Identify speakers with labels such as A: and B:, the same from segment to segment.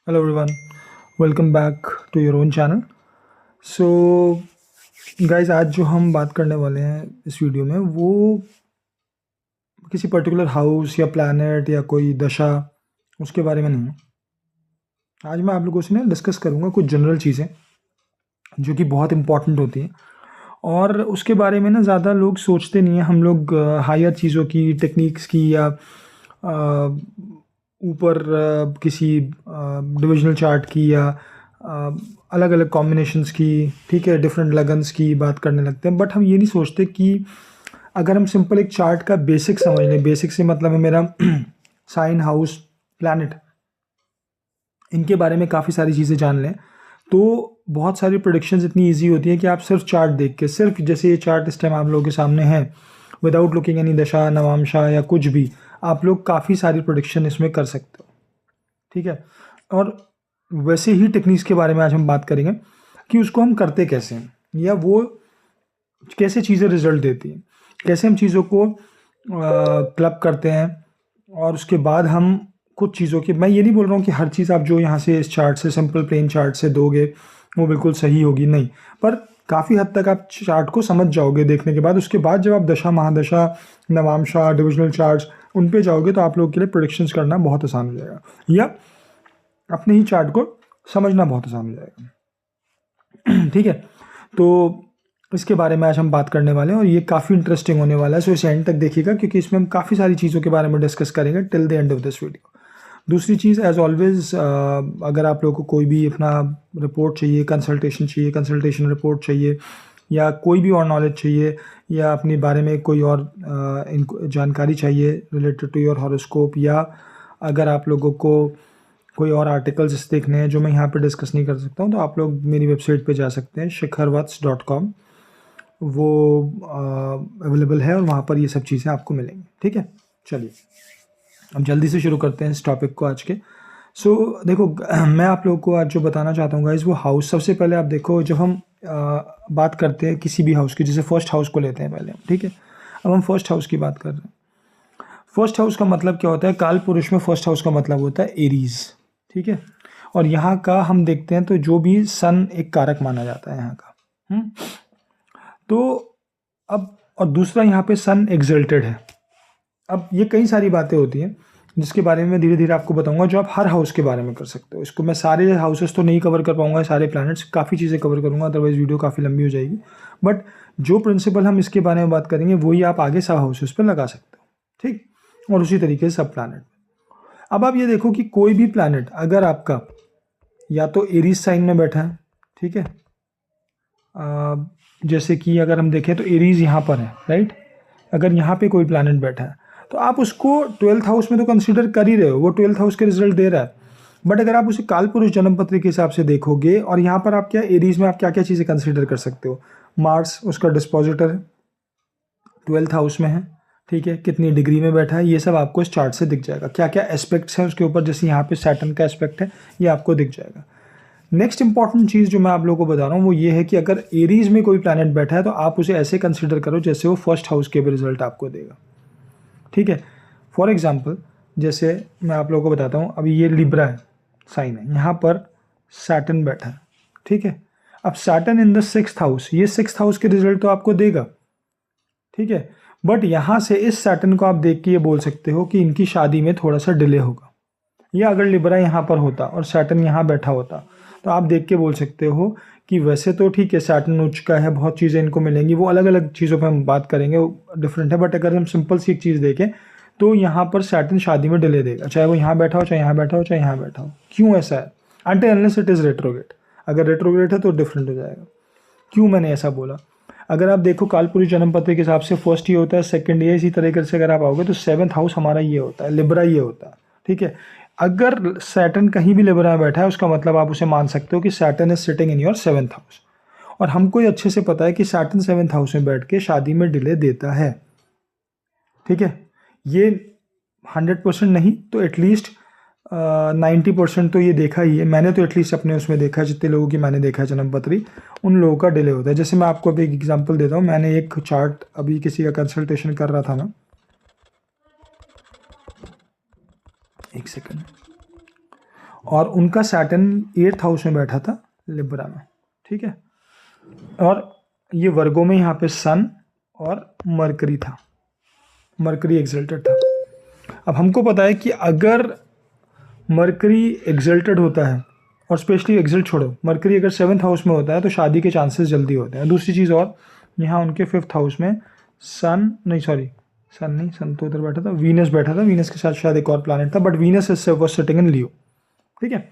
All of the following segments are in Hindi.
A: Hello everyone, welcome back to your own channel. So guys, आज जो हम बात करने वाले हैं इस वीडियो में वो किसी पर्टिकुलर हाउस या प्लैनेट या कोई दशा उसके बारे में नहीं है। आज मैं आप लोगों से ना डिस्कस करूँगा कुछ जनरल चीज़ें जो कि बहुत इंपॉर्टेंट होती हैं और उसके बारे में ना ज़्यादा लोग सोचते नहीं हैं। हम लोग हायर चीज़ों की, टेक्निक्स की या ऊपर किसी डिविजनल चार्ट की या अलग अलग कॉम्बिनेशंस की, ठीक है, डिफरेंट लगन्स की बात करने लगते हैं। बट हम ये नहीं सोचते कि अगर हम सिंपल एक चार्ट का बेसिक समझ लें, बेसिक से मतलब है मेरा साइन, हाउस, प्लैनेट, इनके बारे में काफ़ी सारी चीज़ें जान लें तो बहुत सारी प्रोडिक्शंस इतनी इजी होती है कि आप सिर्फ चार्ट देख के, सिर्फ जैसे ये चार्ट इस टाइम आप लोगों के सामने है, विदाउट लुकिंग एनी दशा, नवांशा या कुछ भी, आप लोग काफ़ी सारी प्रोडिक्शन इसमें कर सकते हो। ठीक है, और वैसे ही टेक्निक्स के बारे में आज हम बात करेंगे कि उसको हम करते कैसे हैं या वो कैसे चीज़ें रिजल्ट देती हैं, कैसे हम चीज़ों को क्लब करते हैं और उसके बाद हम कुछ चीज़ों की, मैं ये नहीं बोल रहा हूँ कि हर चीज़ आप जो यहाँ से इस चार्ट से, सिंपल प्लेन चार्ट से दोगे वो बिल्कुल सही होगी, नहीं, पर काफ़ी हद तक आप चार्ट को समझ जाओगे देखने के बाद। उसके बाद जब आप दशा, महादशा, नवांशा, डिविजनल चार्ट्स उन पे जाओगे तो आप लोगों के लिए प्रोडिक्शंस करना बहुत आसान हो जाएगा या अपने ही चार्ट को समझना बहुत आसान हो जाएगा। ठीक है, तो इसके बारे में आज हम बात करने वाले हैं और ये काफ़ी इंटरेस्टिंग होने वाला है। सो इसे एंड तक देखिएगा क्योंकि इसमें हम काफ़ी सारी चीज़ों के बारे में डिस्कस करेंगे till the end of this video. दूसरी चीज़, एज ऑलवेज, अगर आप लोगों को कोई भी अपना रिपोर्ट चाहिए, कंसल्टेशन चाहिए, कंसल्टेशन रिपोर्ट चाहिए या कोई भी और नॉलेज चाहिए या अपने बारे में कोई और जानकारी चाहिए रिलेटेड टू योर हॉरोस्कोप, या अगर आप लोगों को कोई और आर्टिकल्स देखने हैं जो मैं यहाँ पे डिस्कस नहीं कर सकता हूँ, तो आप लोग मेरी वेबसाइट पे जा सकते हैं shikharvats.com, वो अवेलेबल है और वहाँ पर ये सब चीज़ें आपको मिलेंगी। ठीक है, चलिए अब जल्दी से शुरू करते हैं इस टॉपिक को आज के। सो देखो, मैं आप लोगों को आज जो बताना चाहता हूँ गाइस, वो हाउस। सबसे पहले आप देखो, जब हम बात करते हैं किसी भी हाउस की, जैसे फर्स्ट हाउस को लेते हैं पहले हम, ठीक है। अब हम फर्स्ट हाउस की बात कर रहे हैं। फर्स्ट हाउस का मतलब क्या होता है? काल पुरुष में फर्स्ट हाउस का मतलब होता है एरीज, ठीक है। और यहाँ का हम देखते हैं तो जो भी सन एक कारक माना जाता है यहाँ का, तो अब, और दूसरा यहाँ पे सन एग्जल्टेड है। अब ये कई सारी बातें होती हैं जिसके बारे में मैं धीरे धीरे आपको बताऊंगा, जो आप हर हाउस के बारे में कर सकते हो। इसको मैं सारे हाउसेस तो नहीं कवर कर पाऊंगा, सारे प्लैनेट्स, काफ़ी चीज़ें कवर करूंगा, अदरवाइज वीडियो काफ़ी लंबी हो जाएगी। बट जो प्रिंसिपल हम इसके बारे में बात करेंगे वही आप आगे सब हाउसेस पर लगा सकते हो, ठीक। और उसी तरीके से सब प्लैनेट। अब आप ये देखो कि कोई भी प्लैनेट अगर आपका या तो एरीज साइन में बैठा है, ठीक है, जैसे कि अगर हम देखें तो एरीज यहाँ पर है, राइट। अगर यहाँ पे कोई प्लैनेट बैठा है तो आप उसको 12th हाउस में तो कंसीडर कर ही रहे हो, वो 12th हाउस के रिजल्ट दे रहा है। बट अगर आप उसे काल पुरुष जन्म पत्री के हिसाब से देखोगे, और यहाँ पर आप क्या एरीज में आप क्या क्या चीज़ें कंसीडर कर सकते हो? मार्स उसका डिस्पोजिटर है, 12th हाउस में है, ठीक है, कितनी डिग्री में बैठा है, ये सब आपको इस चार्ट से दिख जाएगा। क्या क्या एस्पेक्ट्स हैं उसके ऊपर, जैसे यहाँ पे सैटर्न का एस्पेक्ट है, ये आपको दिख जाएगा। नेक्स्ट इंपॉर्टेंट चीज़ जो मैं आप लोगों को बता रहा हूँ वो ये है कि अगर एरीज में कोई प्लैनेट बैठा है तो आप उसे ऐसे कंसीडर करो जैसे वो फर्स्ट हाउस के भी रिजल्ट आपको देगा, ठीक है। फॉर एग्जाम्पल, जैसे मैं आप लोगों को बताता हूँ, अभी ये लिब्रा है, साइन है, यहाँ पर सैटर्न बैठा है, ठीक है। अब Saturn in the 6th house, ये 6th हाउस के रिजल्ट तो आपको देगा, ठीक है। बट यहाँ से इस सैटर्न को आप देख के ये बोल सकते हो कि इनकी शादी में थोड़ा सा डिले होगा। या अगर लिब्रा यहाँ पर होता और सैटर्न यहाँ बैठा होता तो आप देख के बोल सकते हो कि वैसे तो ठीक है, सैटर्न उच्च का है, बहुत चीज़ें इनको मिलेंगी, वो अलग अलग चीज़ों पे हम बात करेंगे, वो डिफरेंट है। बट अगर हम सिंपल सी एक चीज़ देखें तो यहाँ पर सैटर्न शादी में डिले देगा, चाहे वो यहाँ बैठा हो, चाहे यहाँ बैठा हो, चाहे यहाँ बैठा हो। क्यों ऐसा है? Until unless it is retrograde. अगर रेट्रोग्रेड है तो डिफरेंट हो जाएगा। क्यों मैंने ऐसा बोला? अगर आप देखो कालपुरुष जन्म पत्र के हिसाब से फर्स्ट ये होता है, सेकंड ये, इसी तरीके से अगर आप आओगे तो 7th हाउस हमारा ये होता है, लिब्रा ये होता है, ठीक है। अगर सैटर्न कहीं भी लिब्रा में बैठा है उसका मतलब आप उसे मान सकते हो कि Saturn is sitting in your 7th house. और हमको ये अच्छे से पता है कि सैटर्न 7th हाउस में बैठ के शादी में डिले देता है, ठीक है। ये 100% नहीं तो एटलीस्ट 90% तो ये देखा ही है मैंने, तो एटलीस्ट अपने उसमें देखा है, जितने लोगों की मैंने देखा है जन्मपत्री, उन लोगों का डिले होता है। जैसे मैं आपको अभी एक एग्जांपल देता हूँ, मैंने एक चार्ट अभी किसी का कंसल्टेशन कर रहा था ना, एक सेकंड, और उनका सैटर्न 8th हाउस में बैठा था लिब्रा में, ठीक है। और ये वर्गों में यहाँ पे सन और मरकरी था, मरकरी एक्सल्टेड था। अब हमको पता है कि अगर मरकरी एक्सल्टेड होता है, और स्पेशली एक्सल्ट छोड़ो, मरकरी अगर 7th हाउस में होता है तो शादी के चांसेस जल्दी होते हैं। दूसरी चीज़ और, यहाँ उनके 5th हाउस में सन तो उधर बैठा था, वीनस बैठा था, वीनस के साथ शायद एक और प्लैनेट था, but Venus was sitting in Leo, ठीक है।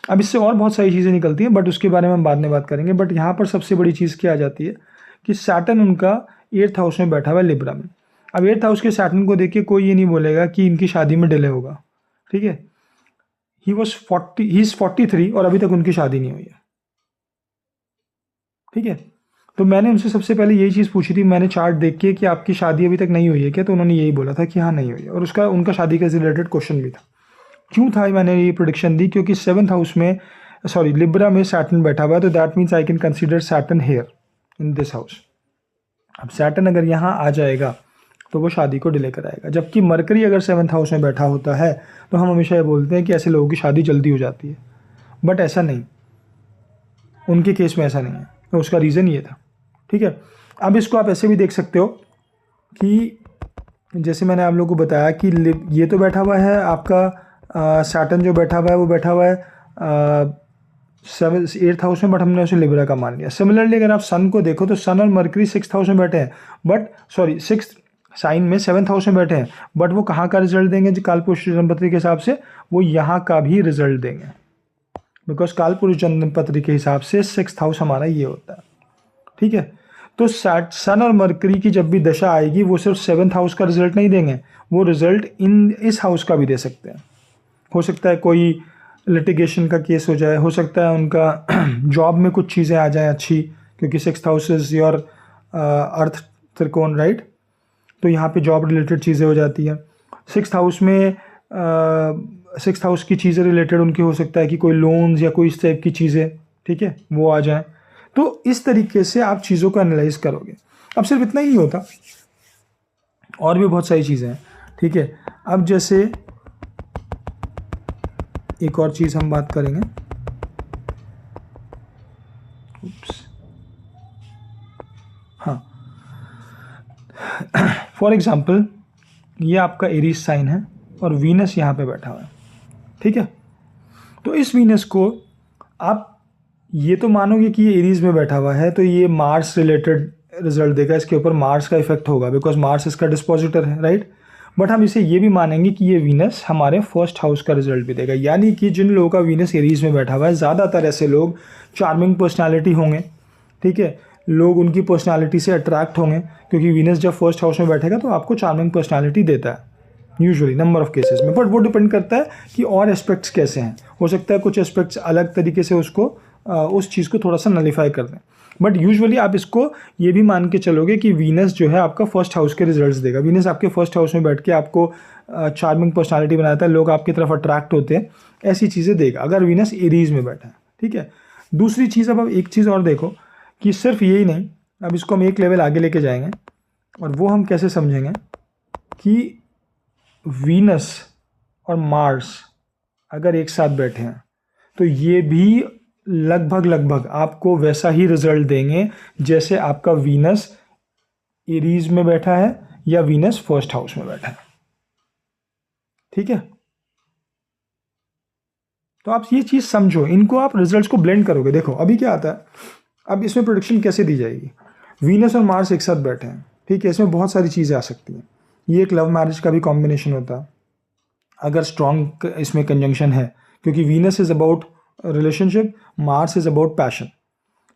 A: अब इससे और बहुत सारी चीज़ें निकलती हैं, बट उसके बारे में हम बाद में बात करेंगे। बट यहाँ पर सबसे बड़ी चीज़ क्या आ जाती है कि सैटर्न उनका 8th हाउस में बैठा हुआ है लिब्रा में। अब 8th हाउस के सैटर्न को देख के कोई ये नहीं बोलेगा कि इनकी शादी में डिले होगा, ठीक है। ही इज़ 43 और अभी तक उनकी शादी नहीं हुई है, ठीक है। तो मैंने उनसे सबसे पहले यही चीज़ पूछी थी, मैंने चार्ट देख के कि आपकी शादी अभी तक नहीं हुई है क्या, तो उन्होंने यही बोला था कि हाँ नहीं हुई है, और उनका शादी के रिलेटेड क्वेश्चन भी था। क्यों था मैंने ये प्रोडिक्शन दी, क्योंकि 7th हाउस में लिब्रा में सैटर्न बैठा हुआ है, तो that means I can consider Saturn here in this house. अब सैटर्न अगर यहाँ आ जाएगा तो वो शादी को डिले कराएगा, जबकि मरकरी अगर 7th हाउस में बैठा होता है तो हम हमेशा ये बोलते हैं कि ऐसे लोगों की शादी जल्दी हो जाती है, बट ऐसा नहीं, उनके केस में ऐसा नहीं है। तो उसका रीज़न ये था, ठीक है। अब इसको आप ऐसे भी देख सकते हो कि जैसे मैंने आप लोगों को बताया कि ये तो बैठा हुआ है आपका सैटर्न, जो बैठा हुआ है वो बैठा हुआ है 8th हाउस में, बट हमने उसे लिब्रा का मान लिया। सिमिलरली अगर आप सन को देखो तो सन और मरकरी 6th हाउस में बैठे हैं, बट 6th साइन में 7th हाउस में बैठे हैं, बट वो कहाँ का रिजल्ट देंगे जो कालपुरुष जन्मपत्री के हिसाब से, वो यहाँ का भी रिजल्ट देंगे, बिकॉज कालपुरुष जन्मपत्री के हिसाब से 6th हाउस हमारा ये होता है, ठीक है। तो सन और मरकरी की जब भी दशा आएगी वो सिर्फ 7th हाउस का रिजल्ट नहीं देंगे, वो रिजल्ट इस हाउस का भी दे सकते हैं। हो सकता है कोई लिटिगेशन का केस हो जाए, हो सकता है उनका जॉब में कुछ चीज़ें आ जाएं अच्छी, क्योंकि 6th house is your earth त्रिकोण, राइट। तो यहाँ पे जॉब रिलेटेड चीज़ें हो जाती हैं। 6th हाउस में 6th हाउस की चीज़ें रिलेटेड उनकी हो सकता है कि कोई लोन्स या कोई इस टाइप की चीज़ें, ठीक है, वो आ जाएं। तो इस तरीके से आप चीज़ों को एनालाइज करोगे। अब सिर्फ इतना ही नहीं होता, और भी बहुत सारी चीज़ें हैं, ठीक है। अब जैसे एक और चीज़ हम बात करेंगे, हाँ, फॉर एग्जाम्पल ये आपका एरीज साइन है और वीनस यहाँ पे बैठा हुआ है, ठीक है। तो इस वीनस को आप ये तो मानोगे कि ये एरीज में बैठा हुआ है, तो ये मार्स रिलेटेड रिजल्ट देगा, इसके ऊपर मार्स का इफेक्ट होगा, बिकॉज मार्स इसका डिस्पोजिटर है, राइट। बट हम इसे ये भी मानेंगे कि ये वीनस हमारे 1st हाउस का रिजल्ट भी देगा, यानी कि जिन लोगों का वीनस एरीज में बैठा हुआ है, ज़्यादातर ऐसे लोग चार्मिंग पर्सनालिटी होंगे, ठीक है। लोग उनकी पर्सनालिटी से अट्रैक्ट होंगे, क्योंकि वीनस जब 1st हाउस में बैठेगा तो आपको चार्मिंग पर्सनालिटी देता है यूजुअली नंबर ऑफ केसेस में, बट वो डिपेंड करता है कि और एस्पेक्ट्स कैसे हैं। हो सकता है कुछ एस्पेक्ट्स अलग तरीके से उसको उस चीज़ को थोड़ा सा नलीफाई कर दें, बट यूजुअली आप इसको ये भी मान के चलोगे कि वीनस जो है आपका 1st हाउस के रिजल्ट्स देगा। वीनस आपके 1st हाउस में बैठ के आपको चार्मिंग पर्सनालिटी बनाता है, लोग आपकी तरफ अट्रैक्ट होते हैं, ऐसी चीज़ें देगा अगर वीनस एरीज में बैठा है, ठीक है। दूसरी चीज़, अब एक चीज़ और देखो कि सिर्फ यही नहीं, अब इसको हम एक लेवल आगे लेके जाएंगे, और वो हम कैसे समझेंगे कि वीनस और मार्स अगर एक साथ बैठे हैं तो ये भी लगभग आपको वैसा ही रिजल्ट देंगे जैसे आपका वीनस एरीज में बैठा है या वीनस 1st हाउस में बैठा है, ठीक है। तो आप ये चीज़ समझो, इनको आप रिजल्ट्स को ब्लेंड करोगे। देखो अभी क्या आता है, अब इसमें प्रोडिक्शन कैसे दी जाएगी। वीनस और मार्स एक साथ बैठे हैं, ठीक है, इसमें बहुत सारी चीज़ें आ सकती हैं। ये एक लव मैरिज का भी कॉम्बिनेशन होता है अगर स्ट्रॉन्ग इसमें कंजंक्शन है, क्योंकि Venus is about relationship, Mars is about passion,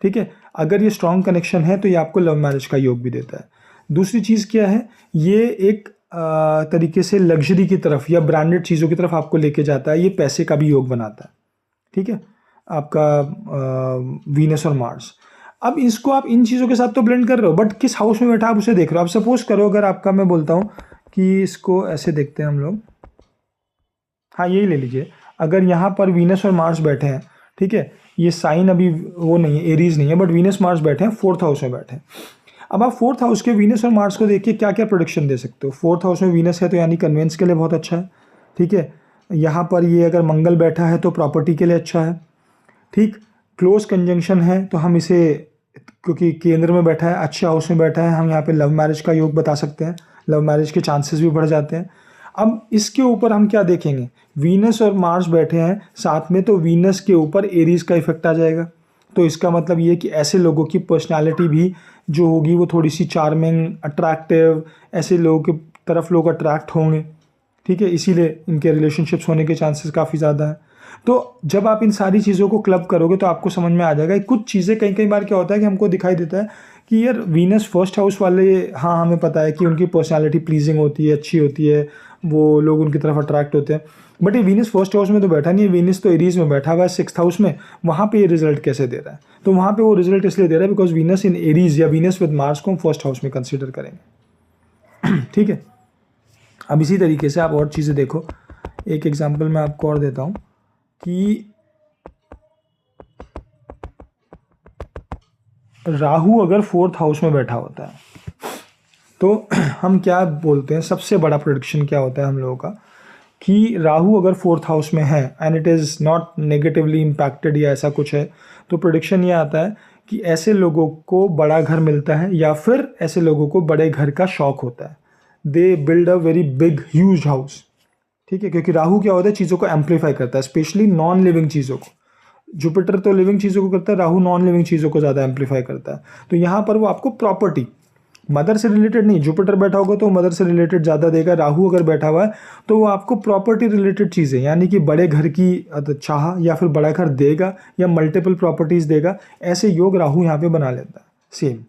A: ठीक है। अगर ये स्ट्रॉन्ग कनेक्शन है तो ये आपको लव मैरिज का योग भी देता है। दूसरी चीज़ क्या है, ये एक तरीके से लग्जरी की तरफ या ब्रांडेड चीज़ों की तरफ आपको लेके जाता है, ये पैसे का भी योग बनाता है, ठीक है, आपका वीनस और मार्स। अब इसको आप इन चीज़ों के साथ तो ब्लेंड कर रहे हो, बट किस हाउस में बैठा आप उसे देख रहे हो। आप सपोज करो, अगर आपका मैं बोलता हूँ कि इसको ऐसे देखते हैं हम लोग, हाँ यही ले लीजिए, अगर यहाँ पर वीनस और मार्स बैठे हैं, ठीक है, ये साइन अभी वो नहीं है, एरीज नहीं है, बट वीनस मार्स बैठे हैं, 4th हाउस में बैठे हैं। अब आप 4th हाउस के वीनस और मार्स को देखिए क्या क्या प्रोडिक्शन दे सकते हो। 4th हाउस में वीनस है तो यानी कन्वेंस के लिए बहुत अच्छा है, ठीक है। यहाँ पर ये अगर मंगल बैठा है तो प्रॉपर्टी के लिए अच्छा है, ठीक। क्लोज कंजंक्शन है तो हम इसे, क्योंकि केंद्र में बैठा है, अच्छे हाउस में बैठा है, हम यहाँ पे लव मैरिज का योग बता सकते हैं, लव मैरिज के चांसेस भी बढ़ जाते हैं। अब इसके ऊपर हम क्या देखेंगे, वीनस और मार्स बैठे हैं साथ में, तो वीनस के ऊपर एरीज का इफेक्ट आ जाएगा। तो इसका मतलब ये कि ऐसे लोगों की पर्सनालिटी भी जो होगी वो थोड़ी सी चार्मिंग, अट्रैक्टिव, ऐसे लोगों की तरफ लोग अट्रैक्ट होंगे, ठीक है। इसीलिए इनके रिलेशनशिप्स होने के चांसेस काफ़ी ज़्यादा है। तो जब आप इन सारी चीज़ों को क्लब करोगे तो आपको समझ में आ जाएगा। कुछ चीज़ें कई कई बार क्या होता है कि हमको दिखाई देता है कि यार वीनस फर्स्ट हाउस वाले, हाँ हमें पता है कि उनकी पर्सनालिटी प्लीजिंग होती है, अच्छी होती है, वो लोग उनकी तरफ अट्रैक्ट होते हैं, बट ये वीनस फर्स्ट हाउस में तो बैठा नहीं है, वीनस तो एरीज में बैठा हुआ है, सिक्स्थ हाउस में। वहाँ पे ये रिजल्ट कैसे दे रहा है? तो वहाँ पे वो रिजल्ट इसलिए दे रहा है बिकॉज वीनस इन एरीज या वीनस विद मार्स को हम फर्स्ट हाउस में कंसिडर करेंगे। ठीक है। अब इसी तरीके से आप और चीज़ें देखो, एक एग्जाम्पल मैं आपको और देता हूँ कि राहु अगर फोर्थ हाउस में बैठा होता है तो हम क्या बोलते हैं, सबसे बड़ा प्रेडिक्शन क्या होता है हम लोगों का कि राहु अगर फोर्थ हाउस में है and it is not negatively impacted या ऐसा कुछ है, तो प्रेडिक्शन ये आता है कि ऐसे लोगों को बड़ा घर मिलता है या फिर ऐसे लोगों को बड़े घर का शौक होता है। They build a very big huge house, ठीक है, क्योंकि राहु क्या होता है, चीज़ों को एम्पलीफाई करता है, स्पेशली नॉन लिविंग चीज़ों को। जुपिटर तो लिविंग चीज़ों को करता है, राहु नॉन लिविंग चीज़ों को ज़्यादा एम्पलीफाई करता है। तो यहाँ पर वो आपको प्रॉपर्टी, मदर से रिलेटेड नहीं, जुपिटर बैठा होगा तो मदर से रिलेटेड ज़्यादा देगा, राहु अगर बैठा हुआ है तो वो आपको प्रॉपर्टी रिलेटेड चीज़ें, यानी कि बड़े घर की चाह या फिर बड़ा घर देगा या मल्टीपल प्रॉपर्टीज़ देगा, ऐसे योग राहु यहाँ पे बना लेता है। सेम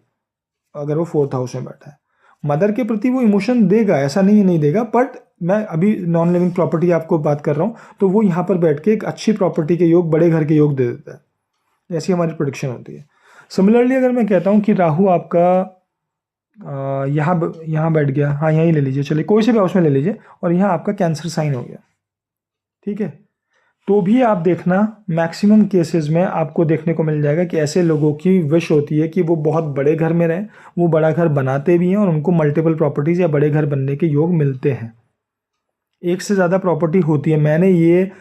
A: अगर वो फोर्थ हाउस में बैठा है, मदर के प्रति वो इमोशन देगा, ऐसा नहीं देगा, बट मैं अभी नॉन लिविंग प्रॉपर्टी आपको बात कर रहा हूँ, तो वो यहाँ पर बैठ के एक अच्छी प्रॉपर्टी के योग, बड़े घर के योग दे देता है। ऐसी हमारी प्रेडिक्शन होती है। सिमिलरली अगर मैं कहता हूँ कि राहु आपका यहाँ बैठ गया, हाँ यहीं ले लीजिए, चलिए कोई से भी हाउस में ले लीजिए, और यहाँ आपका कैंसर साइन हो गया, ठीक है, तो भी आप देखना मैक्सिमम केसेस में आपको देखने को मिल जाएगा कि ऐसे लोगों की विश होती है कि वो बहुत बड़े घर में रहें, वो बड़ा घर बनाते भी हैं और उनको मल्टीपल प्रॉपर्टीज़ या बड़े घर बनने के योग मिलते हैं। एक से ज़्यादा प्रॉपर्टी होती है। मैंने ये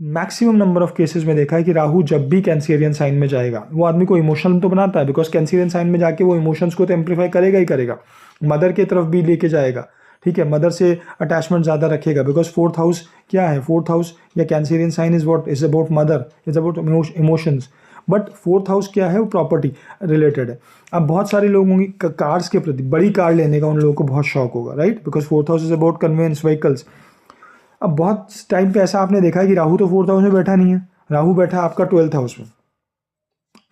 A: मैक्सिमम नंबर ऑफ केसेस में देखा है कि राहु जब भी कैंसेरियन साइन में जाएगा, वो आदमी को इमोशनल तो बनाता है, बिकॉज कैंसेरियन साइन में जाके वो इमोशंस को तो एम्पलीफाई करेगा ही करेगा, मदर की तरफ भी लेके जाएगा, ठीक है, मदर से अटैचमेंट ज़्यादा रखेगा, बिकॉज फोर्थ हाउस क्या है, फोर्थ हाउस या Cancerian sign is what is about mother, is about emotions, but fourth house क्या है, वो प्रॉपर्टी रिलेटेड है। अब बहुत सारे लोग होंगे कार्स के प्रति, बड़ी कार लेने का उन लोगों को बहुत शौक होगा, right, because fourth house is about conveyance vehicles. अब बहुत टाइम पे ऐसा आपने देखा है कि राहु तो फोर्थ हाउस में बैठा नहीं है, राहु बैठा है आपका 12th हाउस में,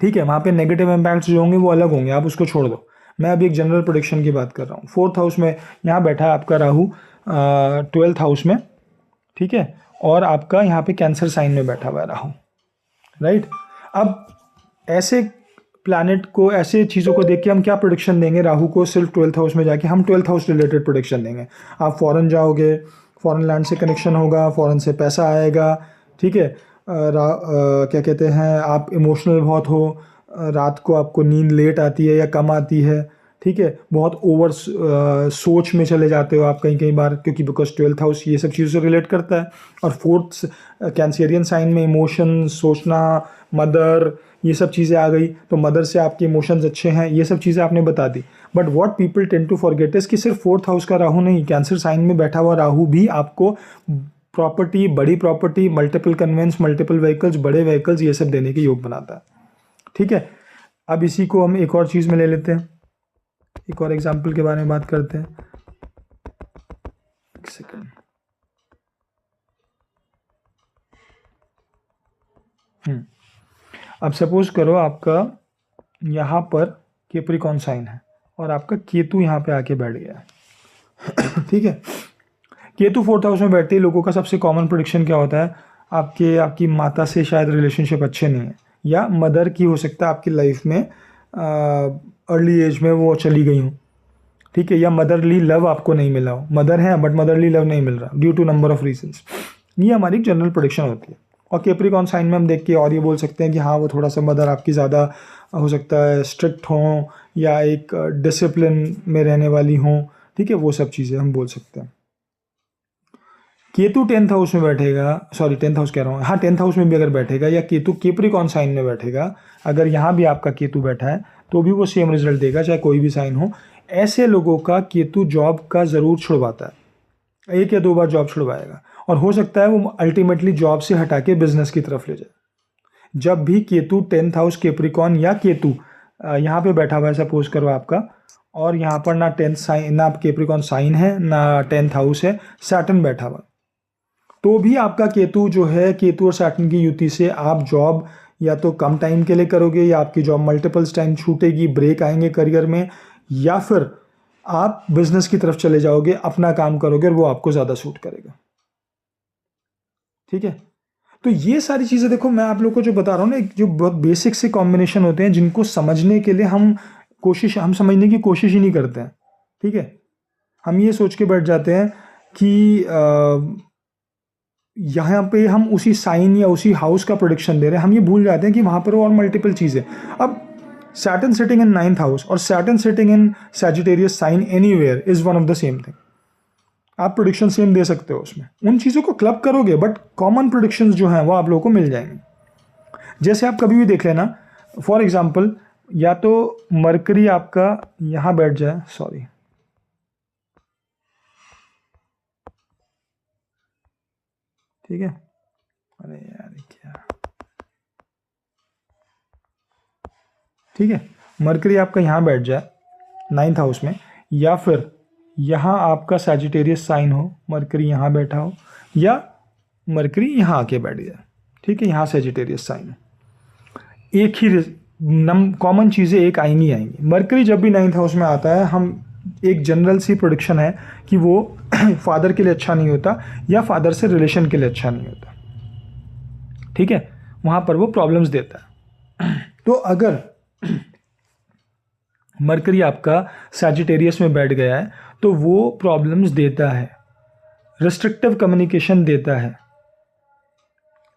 A: ठीक है, वहाँ पे नेगेटिव इम्पैक्ट्स जो होंगे वो अलग होंगे, आप उसको छोड़ दो। मैं अभी एक जनरल प्रेडिक्शन की बात कर रहा हूँ। फोर्थ हाउस में यहाँ बैठा है आपका राहु 12th हाउस में, ठीक है, और आपका यहाँ पे कैंसर साइन में बैठा हुआ है राहु, राइट। अब ऐसे प्लैनेट को, ऐसे चीज़ों को देख के हम क्या प्रोडिक्शन देंगे राहु को? सिर्फ 12th हाउस में जाके हम 12th हाउस रिलेटेड प्रोडिक्शन देंगे। आप फॉरेन जाओगे, फॉरेन लैंड से कनेक्शन होगा, फॉरेन से पैसा आएगा, ठीक है, क्या कहते हैं, आप इमोशनल बहुत हो, रात को आपको नींद लेट आती है या कम आती है, ठीक है, बहुत ओवर सोच में चले जाते हो आप कई बार, क्योंकि बिकॉज 12th हाउस ये सब चीज़ों से रिलेट करता है, और फोर्थ कैंसेरियन साइन में इमोशन, सोचना, मदर, ये सब चीज़ें आ गई, तो मदर से आपके इमोशंस अच्छे हैं, ये सब चीज़ें आपने बता दी। But what people tend to forget is कि सिर्फ फोर्थ हाउस का राहु नहीं, कैंसर साइन में बैठा हुआ राहु भी आपको प्रॉपर्टी, बड़ी property, multiple conveyance, multiple vehicles, बड़े व्हीकल्स, ये सब देने के योग बनाता है, ठीक है। अब इसी को हम एक और चीज़ में ले लेते हैं, एक और एग्जाम्पल के बारे में बात करते हैं। एक सेकेंड, अब सपोज करो आपका यहाँ पर कैप्रिकॉर्न साइन है और आपका केतु यहाँ पे आके बैठ गया है ठीक है। केतु फोर्थ हाउस में बैठते ही लोगों का सबसे कॉमन प्रेडिक्शन क्या होता है, आपकी माता से शायद रिलेशनशिप अच्छे नहीं है, या मदर की हो सकता है आपकी लाइफ में अर्ली एज में वो चली गई हूँ, ठीक है, या मदरली लव आपको नहीं मिला हो, मदर है बट मदरली लव नहीं मिल रहा due to number of reasons. ये हमारी जनरल प्रेडिक्शन होती है। और कैप्रिकॉर्न साइन में हम देख के और ये बोल सकते हैं कि हाँ वो थोड़ा सा मदर आपकी ज़्यादा हो सकता है स्ट्रिक्ट हों या एक डिसिप्लिन में रहने वाली हों, ठीक है, वो सब चीज़ें हम बोल सकते हैं। केतु 10th हाउस में बैठेगा, सॉरी 10th हाउस कह रहा हूँ, हाँ 10th हाउस में भी अगर बैठेगा, या केतु कैप्रिकॉर्न साइन में बैठेगा, अगर यहाँ भी आपका केतु बैठा है तो भी वो सेम रिजल्ट देगा, चाहे कोई भी साइन हो। ऐसे लोगों का केतु जॉब का ज़रूर छुड़वाता है, 1 या 2 बार जॉब छुड़वाएगा, और हो सकता है वो अल्टीमेटली जॉब से हटा के बिजनेस की तरफ ले जाए। जब भी केतु 10th हाउस कैप्रिकॉर्न या केतु यहाँ पे बैठा हुआ है सपोज करो आपका, और यहाँ पर ना 10th साइन, ना कैप्रिकॉर्न साइन है, ना 10th हाउस है, सैटर्न बैठा हुआ, तो भी आपका केतु जो है, केतु और सैटर्न की युति से आप जॉब या तो कम टाइम के लिए करोगे, या आपकी जॉब मल्टीपल्स टाइम छूटेगी, ब्रेक आएंगे करियर में, या फिर आप बिजनेस की तरफ चले जाओगे, अपना काम करोगे और वो आपको ज़्यादा सूट करेगा। ठीक है, तो ये सारी चीज़ें देखो, मैं आप लोग को जो बता रहा हूँ ना, जो बहुत बेसिक से कॉम्बिनेशन होते हैं, जिनको समझने के लिए हम समझने की कोशिश ही नहीं करते हैं। ठीक है, हम ये सोच के बैठ जाते हैं कि यहाँ पे हम उसी साइन या उसी हाउस का प्रोडिक्शन दे रहे हैं, हम ये भूल जाते हैं कि वहाँ पर और मल्टीपल चीज़ें। अब Saturn sitting in 9th house और Saturn sitting in Sagittarius sign anywhere is one of the same thing. आप प्रोडिक्शन सेम दे सकते हो उसमें, उन चीज़ों को क्लब करोगे, बट कॉमन प्रोडिक्शंस जो हैं वो आप लोगों को मिल जाएंगे। जैसे आप कभी भी देख लेना, फॉर एग्जाम्पल, या तो मरकरी आपका यहाँ बैठ जाए, सॉरी ठीक है, अरे यार क्या, ठीक है, मरकरी आपका यहाँ बैठ जाए 9th हाउस में, या फिर यहाँ आपका सैजिटेरियस साइन हो, मरकरी यहाँ बैठा हो, या मरकरी यहाँ आके बैठ जाए। ठीक है, यहाँ सैजिटेरियस साइन है, एक ही कॉमन चीज़ें एक आएंगी आएंगी। मरकरी जब भी 9th हाउस में आता है, हम एक जनरल सी प्रोडिक्शन है कि वो फादर के लिए अच्छा नहीं होता, या फादर से रिलेशन के लिए अच्छा नहीं होता। ठीक है, वहाँ पर वो प्रॉब्लम्स देता है। तो अगर मरकरी आपका सैजिटेरियस में बैठ गया है तो वो प्रॉब्लम्स देता है, रिस्ट्रिक्टिव कम्युनिकेशन देता है।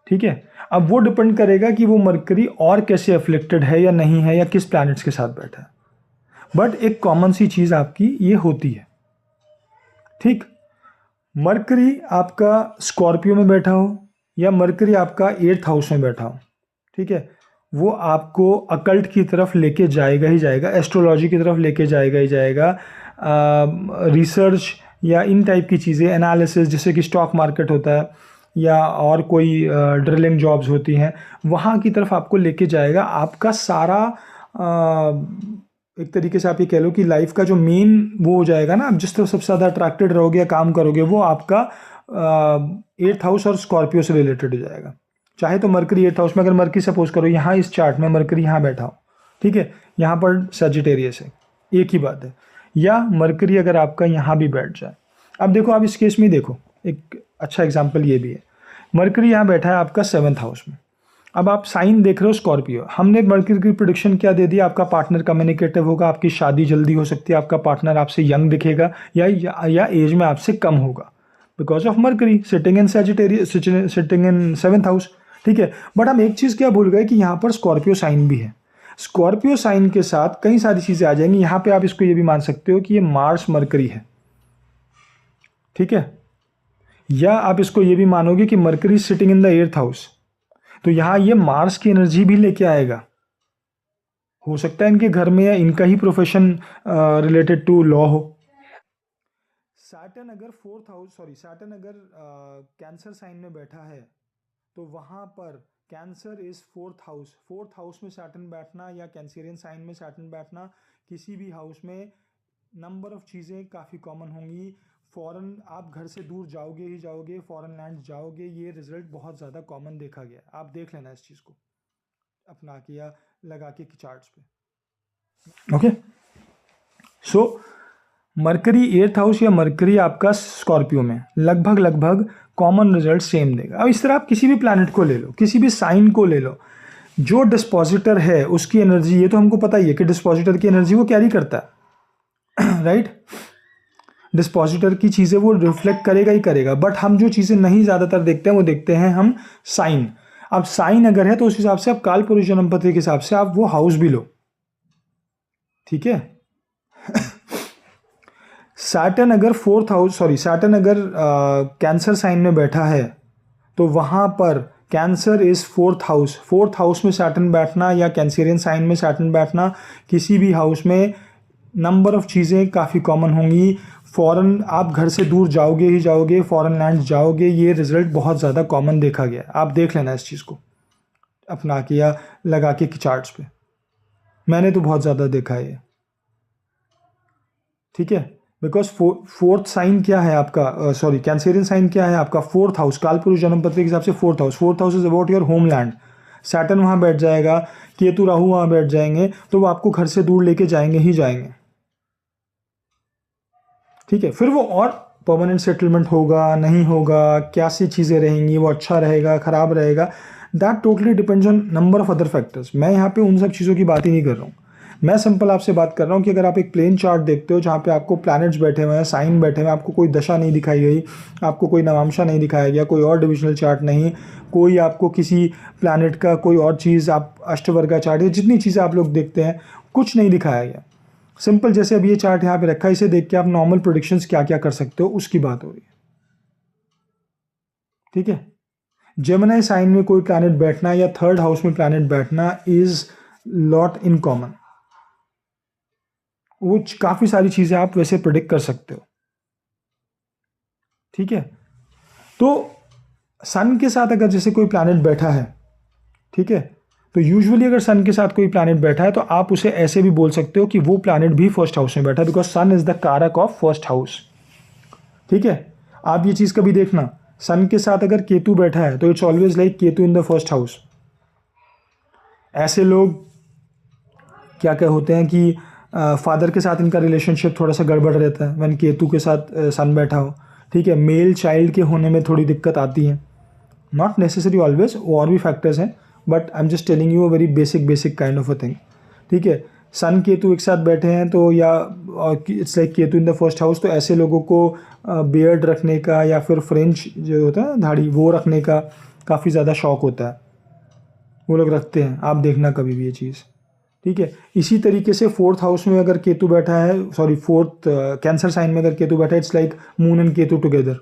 A: ठीक है, अब वो डिपेंड करेगा कि वो मरकरी और कैसे अफ्लिक्टेड है या नहीं है, या किस प्लैनेट्स के साथ बैठा है, बट एक कॉमन सी चीज़ आपकी ये होती है। ठीक, मरकरी आपका स्कॉर्पियो में बैठा हो, या मरकरी आपका 8th हाउस में बैठा हो, ठीक है, वो आपको अकल्ट की तरफ लेके जाएगा ही जाएगा, एस्ट्रोलॉजी की तरफ लेके जाएगा ही जाएगा, रिसर्च या इन टाइप की चीज़ें, एनालिसिस, जैसे कि स्टॉक मार्केट होता है या और कोई ड्रिलिंग जॉब्स होती हैं, वहाँ की तरफ आपको लेके जाएगा। आपका सारा एक तरीके से आप ये कह लो कि लाइफ का जो मेन वो हो जाएगा ना, आप जिस तरफ सबसे ज़्यादा अट्रैक्टेड रहोगे या काम करोगे, वो आपका 8th हाउस और स्कॉर्पियो से रिलेटेड हो जाएगा। चाहे तो मरकरी 8th हाउस में, अगर मरकरी सपोज करो यहाँ इस चार्ट में मरकरी यहाँ बैठा हो, ठीक है, यहाँ पर सजिटेरियस है, एक ही बात है, या मरकरी अगर आपका यहाँ भी बैठ जाए। अब देखो, आप इस केस में देखो, एक अच्छा एग्जाम्पल ये भी है, मरकरी यहाँ बैठा है आपका 7th हाउस में। अब आप साइन देख रहे हो स्कॉर्पियो, हमने मरकरी की प्रेडिक्शन क्या दे दी, आपका पार्टनर कम्युनिकेटिव होगा, आपकी शादी जल्दी हो सकती है, आपका पार्टनर आपसे यंग दिखेगा या एज में आपसे कम होगा, because of mercury sitting in Sagittarius, sitting in 7th house. ठीक है, बट हम एक चीज़ क्या भूल गए कि यहाँ पर स्कॉर्पियो साइन भी है। स्कॉर्पियो साइन के साथ कई सारी चीज़ें आ जाएंगी। यहाँ पे आप इसको ये भी मान सकते हो कि ये मार्स मरकरी है, ठीक है, या आप इसको ये भी मानोगे कि mercury sitting in the 8th house, तो यहाँ ये मार्स की एनर्जी भी लेके आएगा। हो सकता है इनके घर में या इनका ही प्रोफेशन रिलेटेड टू लॉ हो। सैटर्न अगर 4th हाउस, सॉरी सैटर्न अगर कैंसर साइन में बैठा है, तो वहाँ पर cancer is 4th house. 4th house में सैटर्न बैठना या कैंसरियन साइन में सैटर्न बैठना, किसी भी हाउस में नंबर ऑफ चीज़ें काफ़ी कॉमन होंगी। फॉरेन आप घर से दूर जाओगे ही जाओगे, फॉरेन लैंड जाओगे, ये रिजल्ट बहुत ज़्यादा कॉमन देखा गया। आप देख लेना इस चीज़ को अपना के या लगा के चार्ट्स पे। ओके, सो मरकरी 8th हाउस या मरकरी आपका स्कॉर्पियो में लगभग कॉमन रिजल्ट सेम देगा। अब इस तरह आप किसी भी प्लैनेट को ले लो, किसी भी साइन को ले लो, जो डिस्पोजिटर है उसकी एनर्जी, ये तो हमको पता ही है कि डिस्पोजिटर की एनर्जी वो कैरी करता है राइट। डिस्पोजिटर की चीज़ें वो रिफ्लेक्ट करेगा ही करेगा, बट हम जो चीज़ें नहीं ज़्यादातर देखते हैं वो देखते हैं हम साइन। अब साइन अगर है तो उस हिसाब से आप काल पुरुष जन्म पत्री के हिसाब से आप वो हाउस भी लो, ठीक है। सैटर्न अगर सैटर्न अगर कैंसर साइन में बैठा है तो वहाँ पर कैंसर इज़ फोर्थ हाउस में सैटर्न बैठना या कैंसरियन साइन में सैटर्न बैठना, किसी भी हाउस में नंबर ऑफ चीज़ें काफ़ी कॉमन होंगी। फॉरेन आप घर से दूर जाओगे ही जाओगे, फॉरेन लैंड जाओगे, ये रिजल्ट बहुत ज़्यादा कॉमन देखा गया है। आप देख लेना इस चीज़ को अपना के या लगा के चार्ट्स पे, मैंने तो बहुत ज़्यादा देखा है ये। ठीक है, बिकॉज फोर्थ साइन क्या है आपका, कैंसरियन साइन क्या है आपका, फोर्थ हाउस, कालपुरुष जन्म पत्र के हिसाब से fourth house is about your homeland. Saturn वहाँ बैठ जाएगा, केतु राहु वहाँ बैठ जाएंगे, तो वो आपको घर से दूर लेके जाएंगे ही जाएंगे। ठीक है, फिर वो और परमानेंट सेटलमेंट होगा नहीं होगा, क्या सी चीज़ें रहेंगी, वो अच्छा रहेगा खराब रहेगा, that totally depends on number of other factors. मैं यहाँ पे उन सब चीज़ों की बात ही नहीं कर रहा हूँ। मैं सिंपल आपसे बात कर रहा हूँ कि अगर आप एक प्लेन चार्ट देखते हो जहाँ पे आपको प्लैनेट्स बैठे हुए हैं, साइन बैठे हुए हैं, आपको कोई दशा नहीं दिखाई गई, आपको कोई नवांशा नहीं दिखाया गया, कोई और डिविजनल चार्ट नहीं, कोई आपको किसी प्लैनेट का कोई और चीज़, आप अष्टवर्गा चार्ट या जितनी चीज़ें आप लोग देखते हैं कुछ नहीं दिखाया गया। सिंपल जैसे अब ये चार्ट यहाँ पे रखा है, इसे देख के आप नॉर्मल प्रेडिक्शंस क्या क्या कर सकते हो उसकी बात हो रही है। ठीक है, जेमिनी साइन में कोई प्लैनेट बैठना या थर्ड हाउस में प्लैनेट बैठना इज लॉट इन कॉमन। वो काफ़ी सारी चीज़ें आप वैसे प्रिडिक्ट कर सकते हो। ठीक है, तो सन के साथ अगर जैसे कोई प्लैनेट बैठा है, ठीक है, तो यूजुअली अगर सन के साथ कोई प्लैनेट बैठा है तो आप उसे ऐसे भी बोल सकते हो कि वो प्लैनेट भी फर्स्ट हाउस में बैठा है, बिकॉज सन इज द कारक ऑफ फर्स्ट हाउस। ठीक है, आप ये चीज़ कभी देखना, सन के साथ अगर केतु बैठा है तो it's always like Ketu in the first house. ऐसे लोग क्या क्या होते हैं कि फादर के साथ इनका रिलेशनशिप थोड़ा सा गड़बड़ रहता है व्हेन केतु के साथ सन बैठा हो। ठीक है, मेल चाइल्ड के होने में थोड़ी दिक्कत आती है, नॉट नेसेसरी ऑलवेज, और भी फैक्टर्स हैं, but I am just telling you a very basic kind of a thing. ठीक है, सन केतु एक साथ बैठे हैं तो या it's like Ketu in the first house, तो ऐसे लोगों को बियर्ड रखने का या फिर फ्रेंच जो होता है दाढ़ी वो रखने का काफ़ी ज़्यादा शौक होता है, वो लोग रखते हैं, आप देखना कभी भी ये चीज़। ठीक है, इसी तरीके से फोर्थ हाउस में अगर केतु बैठा है, फोर्थ कैंसर साइन में अगर केतु बैठा है, it's like moon and Ketu together.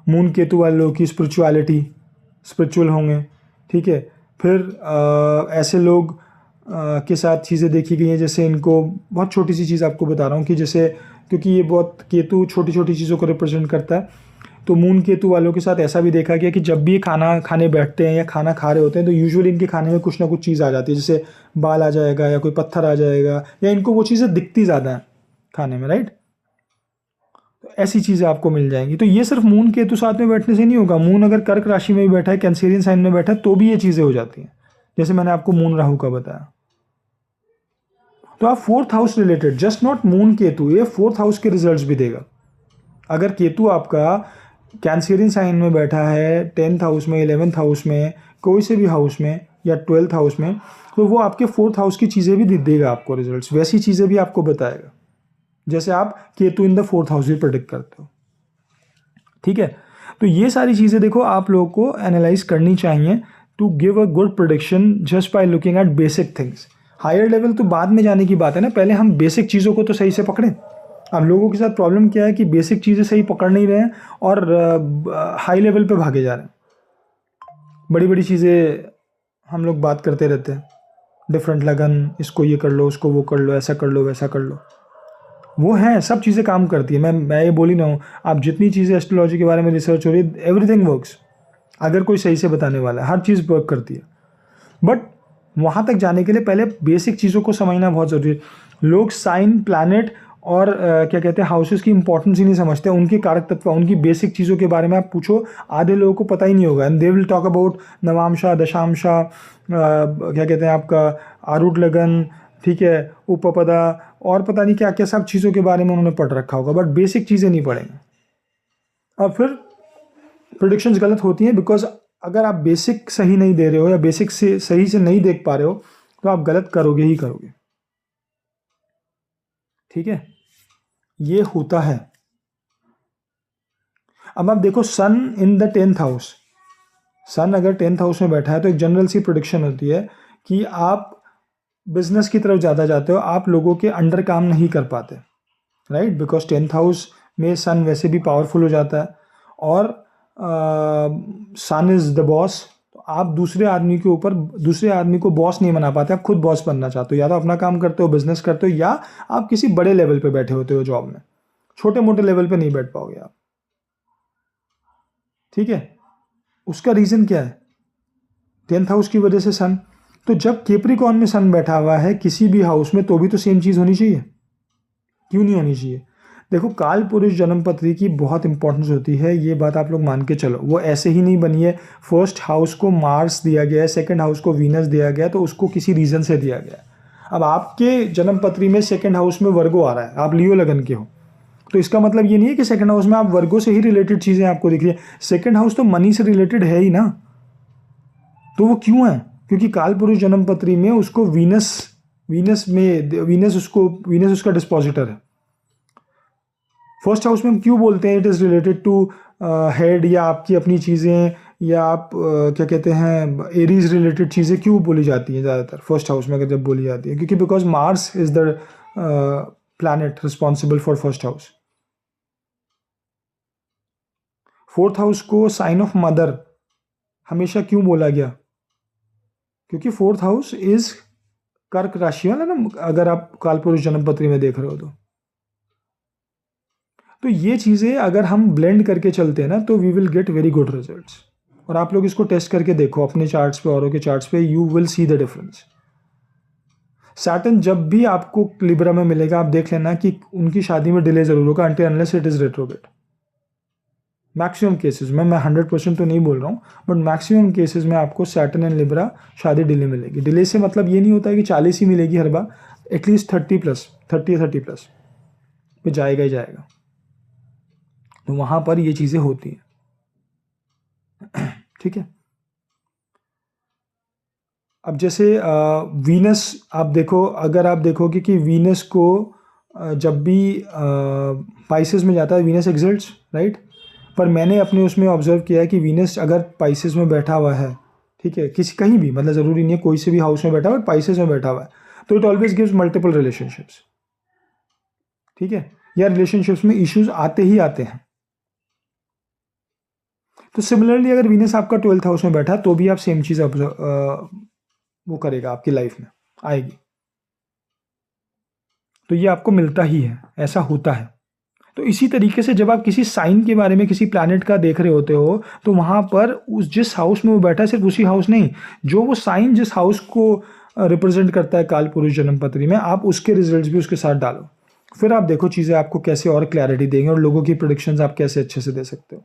A: Moon Ketu वाले लोग की स्पिरिचुअल होंगे। ठीक है, फिर ऐसे लोग के साथ चीज़ें देखी गई हैं, जैसे इनको बहुत छोटी सी चीज़ आपको बता रहा हूँ कि जैसे, क्योंकि ये बहुत केतु छोटी छोटी चीज़ों को रिप्रेजेंट करता है, तो मून केतु वालों के साथ ऐसा भी देखा गया कि जब भी ये खाना खाने बैठते हैं या खाना खा रहे होते हैं तो यूजुअली इनके खाने में कुछ ना कुछ चीज़ आ जाती है, जैसे बाल आ जाएगा या कोई पत्थर आ जाएगा, या इनको वो चीज़ें दिखती ज़्यादा हैं खाने में, राइट। तो ऐसी चीज़ें आपको मिल जाएंगी। तो ये सिर्फ मून केतु साथ में बैठने से नहीं होगा, मून अगर कर्क राशि में भी बैठा है, कैंसेरियन साइन में बैठा है, तो भी ये चीज़ें हो जाती हैं, जैसे मैंने आपको मून राहु का बताया। तो आप fourth house related, just not moon Ketu, ये फोर्थ हाउस के रिजल्ट्स भी देगा। अगर केतु आपका कैंसेरियन साइन में बैठा है 10th हाउस में, 11th हाउस में, कोई से भी हाउस में या 12th हाउस में, तो वो आपके फोर्थ हाउस की चीज़ें भी देगा आपको रिजल्ट्स, वैसी चीज़ें भी आपको बताएगा जैसे आप Ketu in the fourth house भी प्रेडिक्ट करते हो। ठीक है, तो ये सारी चीज़ें देखो आप लोगों को एनालाइज करनी चाहिए to give a good prediction just by looking at basic things. Higher level तो बाद में जाने की बात है ना, पहले हम बेसिक चीज़ों को तो सही से पकड़ें। अब लोगों के साथ प्रॉब्लम क्या है कि बेसिक चीज़ें सही पकड़ नहीं रहे हैं और हाई लेवल पे भागे जा रहे हैं। बड़ी बड़ी चीज़ें हम लोग बात करते रहते हैं, डिफरेंट लगन, इसको ये कर लो, उसको वो कर लो, ऐसा कर लो, वैसा कर लो, वो है, सब चीज़ें काम करती है। मैं ये बोल ही ना हूँ, आप जितनी चीज़ें एस्ट्रोलॉजी के बारे में रिसर्च हो रही है, एवरीथिंग वर्क्स, अगर कोई सही से बताने वाला है, हर चीज़ वर्क करती है। बट वहाँ तक जाने के लिए पहले बेसिक चीज़ों को समझना बहुत ज़रूरी है। लोग साइन, प्लैनेट और क्या कहते हैं हाउसेस की इंपॉर्टेंस ही नहीं समझते, उनके कारक तत्व, उनकी बेसिक चीज़ों के बारे में आप पूछो, आधे लोगों को पता ही नहीं होगा। And they will talk about नवांशा, दशांशा, क्या कहते हैं आपका आरूढ़ लगन, ठीक है, उपपदा, और पता नहीं क्या क्या सब चीज़ों के बारे में उन्होंने पढ़ रखा होगा, बट बेसिक चीज़ें नहीं पढ़ेंगे और फिर प्रेडिक्शंस गलत होती हैं। बिकॉज अगर आप बेसिक सही नहीं दे रहे हो या बेसिक से सही से नहीं देख पा रहे हो तो आप गलत करोगे ही करोगे। ठीक है, ये होता है। अब आप देखो सन इन द 10th हाउस, सन अगर 10th हाउस में बैठा है तो एक जनरल सी प्रेडिक्शन होती है कि आप बिजनेस की तरफ ज़्यादा जाते हो, आप लोगों के अंडर काम नहीं कर पाते। राइट, बिकॉज 10th हाउस में सन वैसे भी पावरफुल हो जाता है, और सन इज द बॉस। तो आप दूसरे आदमी को बॉस नहीं बना पाते, आप खुद बॉस बनना चाहते हो। या तो अपना काम करते हो, बिजनेस करते हो, या आप किसी बड़े लेवल पे बैठे होते हो जॉब में, छोटे मोटे लेवल पे नहीं बैठ पाओगे आप। ठीक है, उसका रीज़न क्या है? 10th हाउस की वजह से सन। तो जब कैप्रिकॉर्न में सन बैठा हुआ है किसी भी हाउस में, तो भी तो सेम चीज़ होनी चाहिए, क्यों नहीं होनी चाहिए? देखो, काल पुरुष जन्म पत्री की बहुत इंपॉर्टेंस होती है, ये बात आप लोग मान के चलो। वो ऐसे ही नहीं बनी है। फर्स्ट हाउस को मार्स दिया गया है, सेकंड हाउस को वीनस दिया गया, तो उसको किसी रीज़न से दिया गया। अब आपके जन्म पत्री में सेकंड हाउस में वर्गो आ रहा है, आप लियो लगन के हो, तो इसका मतलब ये नहीं है कि सेकंड हाउस में आप वर्गो से ही रिलेटेड चीज़ें आपको दिख रही है। सेकंड हाउस तो मनी से रिलेटेड है ही ना, तो वो क्यों है? क्योंकि काल पुरुष जन्म पत्री में उसको वीनस उसका डिस्पोजिटर है। फर्स्ट हाउस में हम क्यों बोलते हैं it is related to head, या आपकी अपनी चीज़ें, या आप क्या कहते हैं, एरीज रिलेटेड चीज़ें क्यों बोली जाती हैं ज़्यादातर फर्स्ट हाउस में? अगर जब बोली जाती है, क्योंकि because Mars is the planet responsible for first house. Fourth house को साइन ऑफ मदर हमेशा क्यों बोला गया? क्योंकि फोर्थ हाउस इज कर्क राशि वाला ना, अगर आप कालपुरुष जन्म पत्री में देख रहे हो तो ये चीज़ें अगर हम ब्लेंड करके चलते हैं ना, तो we will get very good results. और आप लोग इसको टेस्ट करके देखो अपने चार्ट्स पे, औरों के चार्ट्स पे, you will see the difference. Saturn जब भी आपको लिब्रा में मिलेगा, आप देख लेना कि उनकी शादी में डिले जरूर होगा, until unless it is retrograde. Maximum cases में, मैं 100% तो नहीं बोल रहा हूँ, बट मैक्सिमम केसेस में आपको सैटर्न एंड लिब्रा शादी डिले मिलेगी। डिले से मतलब ये नहीं होता है कि 40 ही मिलेगी हर बार, एटलीस्ट 30+ पे जाएगा ही जाएगा। तो वहाँ पर ये चीज़ें होती हैं। ठीक है, अब जैसे वीनस आप देखो, अगर आप देखोगे कि वीनस को जब भी पाइसेस में जाता है, वीनस एक्सिल्ट्स, राइट। पर मैंने अपने उसमें ऑब्जर्व किया है कि वीनस अगर पाइसेस में बैठा हुआ है, ठीक है, किसी कहीं भी, मतलब ज़रूरी नहीं है कोई से भी हाउस में बैठा हुआ है, पाइसेस में बैठा हुआ है, तो it always gives multiple relationships. ठीक है, या रिलेशनशिप्स में इश्यूज आते ही आते हैं। तो सिमिलरली अगर वीनस आपका 12th हाउस में बैठा, तो भी आप सेम चीज़ वो करेगा, आपकी लाइफ में आएगी। तो ये आपको मिलता ही है, ऐसा होता है। तो इसी तरीके से जब आप किसी साइन के बारे में, किसी प्लैनेट का देख रहे होते हो, तो वहाँ पर उस जिस हाउस में वो बैठा है, सिर्फ उसी हाउस नहीं, जो वो साइन जिस हाउस को रिप्रेजेंट करता है काल पुरुष जन्म पत्री में, आप उसके रिजल्ट्स भी उसके साथ डालो। फिर आप देखो चीज़ें आपको कैसे और क्लैरिटी देंगे, और लोगों की प्रोडिक्शंस आप कैसे अच्छे से दे सकते हो।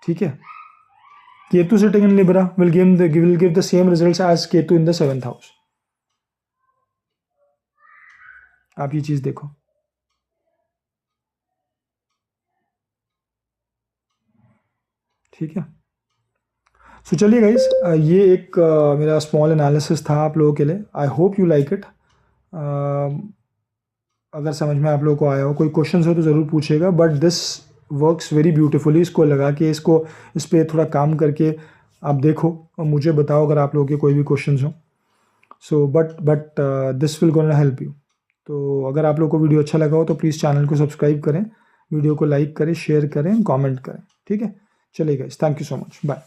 A: ठीक है, Ketu sitting in Libra will give the same results as Ketu in the 7th house. आप ये चीज़ देखो। ठीक है, सो चलिए गाइस, ये एक मेरा स्मॉल एनालिसिस था आप लोगों के लिए। I hope you like it. अगर समझ में आप लोगों को आया हो, कोई क्वेश्चंस हो तो ज़रूर पूछेगा, but this works very beautifully. इसको लगा के, इसको इस पर थोड़ा काम करके आप देखो और मुझे बताओ अगर आप लोगों के कोई भी क्वेश्चंस हो। So but this will gonna help you. तो अगर आप लोग को वीडियो अच्छा लगा हो तो प्लीज़ चैनल को सब्सक्राइब करें, वीडियो को लाइक करें, शेयर करें, कमेंट करें। ठीक है, चलिए guys, thank you so much, bye.